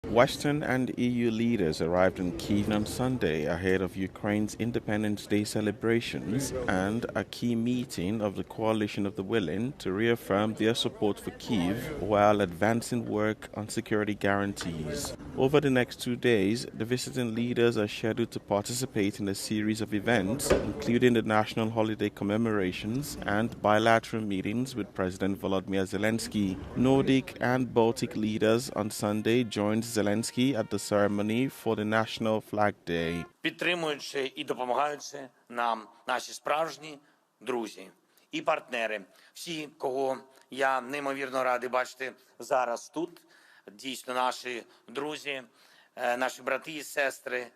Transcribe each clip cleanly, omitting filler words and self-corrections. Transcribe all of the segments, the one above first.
Western and EU leaders arrived in Kyiv on Sunday ahead of Ukraine's Independence Day celebrations and a key meeting of the Coalition of the Willing to reaffirm their support for Kyiv while advancing work on security guarantees. Over the next 2 days, the visiting leaders are scheduled to participate in a series of events, including the national holiday commemorations and bilateral meetings with President Volodymyr Zelensky. Nordic and Baltic leaders on Sunday joined Zelensky at the ceremony for the National Flag Day. Підтримуючи і допомагаючи нам наші справжні друзі і партнери, всі, кого я неймовірно радий бачити зараз тут, дійсно наші друзі, наші брати і сестри.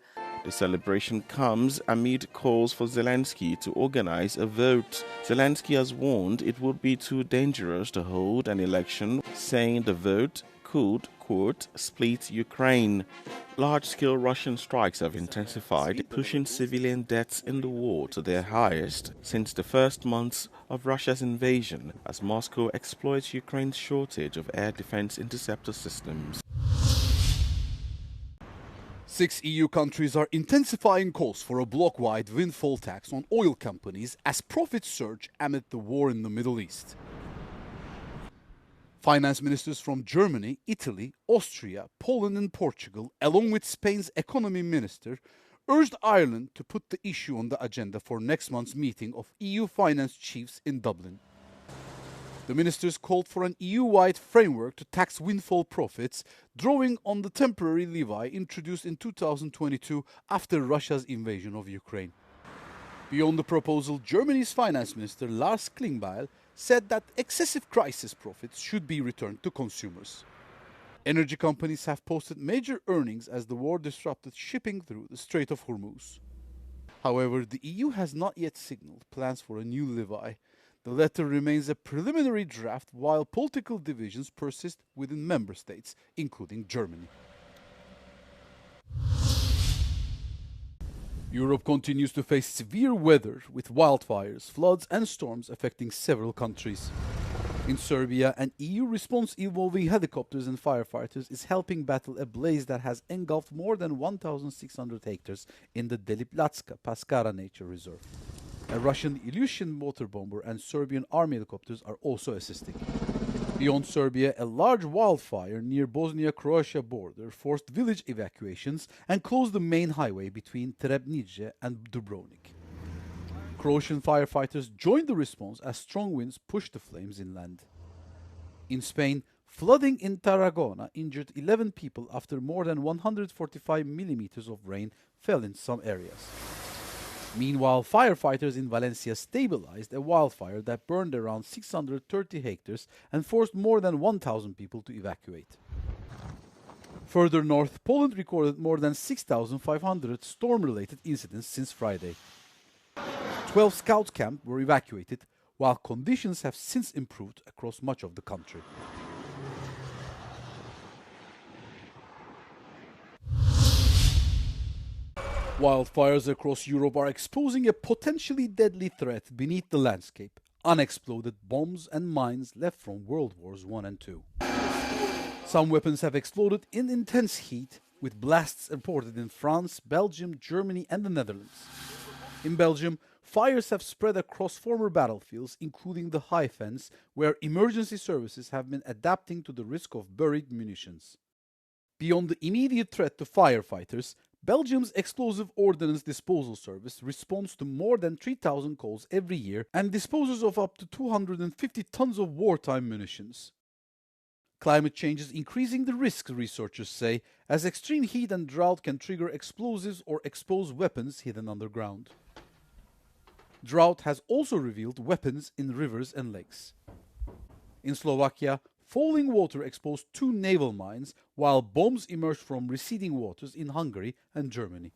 The celebration comes amid calls for Zelensky to organize a vote. Zelensky has warned it would be too dangerous to hold an election, saying the vote could, quote, split Ukraine. Large-scale Russian strikes have intensified, pushing civilian deaths in the war to their highest since the first months of Russia's invasion, as Moscow exploits Ukraine's shortage of air defense interceptor systems. 6 EU countries are intensifying calls for a bloc-wide windfall tax on oil companies as profits surge amid the war in the Middle East. Finance ministers from Germany, Italy, Austria, Poland and Portugal, along with Spain's economy minister, urged Ireland to put the issue on the agenda for next month's meeting of EU finance chiefs in Dublin. The ministers called for an EU-wide framework to tax windfall profits, drawing on the temporary levy introduced in 2022 after Russia's invasion of Ukraine. Beyond the proposal, Germany's finance minister Lars Klingbeil said that excessive crisis profits should be returned to consumers. Energy companies have posted major earnings as the war disrupted shipping through the Strait of Hormuz. However, the EU has not yet signaled plans for a new levy. The letter remains a preliminary draft while political divisions persist within member states, including Germany. Europe continues to face severe weather with wildfires, floods and storms affecting several countries. In Serbia, an EU response involving helicopters and firefighters is helping battle a blaze that has engulfed more than 1,600 hectares in the Deliblatska Paskara Nature Reserve. A Russian Ilyushin water bomber and Serbian army helicopters are also assisting. Beyond Serbia, a large wildfire near Bosnia-Croatia border forced village evacuations and closed the main highway between Trebnice and Dubrovnik. Croatian firefighters joined the response as strong winds pushed the flames inland. In Spain, flooding in Tarragona injured 11 people after more than 145 millimeters of rain fell in some areas. Meanwhile, firefighters in Valencia stabilized a wildfire that burned around 630 hectares and forced more than 1,000 people to evacuate. Further north, Poland recorded more than 6,500 storm-related incidents since Friday. 12 scout camps were evacuated, while conditions have since improved across much of the country. Wildfires across Europe are exposing a potentially deadly threat beneath the landscape: unexploded bombs and mines left from World Wars I and II. Some weapons have exploded in intense heat, with blasts reported in France, Belgium, Germany and the Netherlands. In Belgium, fires have spread across former battlefields, including the High Fence, where emergency services have been adapting to the risk of buried munitions. Beyond the immediate threat to firefighters, Belgium's Explosive Ordnance Disposal Service responds to more than 3,000 calls every year and disposes of up to 250 tons of wartime munitions. Climate change is increasing the risk, researchers say, as extreme heat and drought can trigger explosives or expose weapons hidden underground. Drought has also revealed weapons in rivers and lakes. In Slovakia, falling water exposed 2 naval mines, while bombs emerged from receding waters in Hungary and Germany.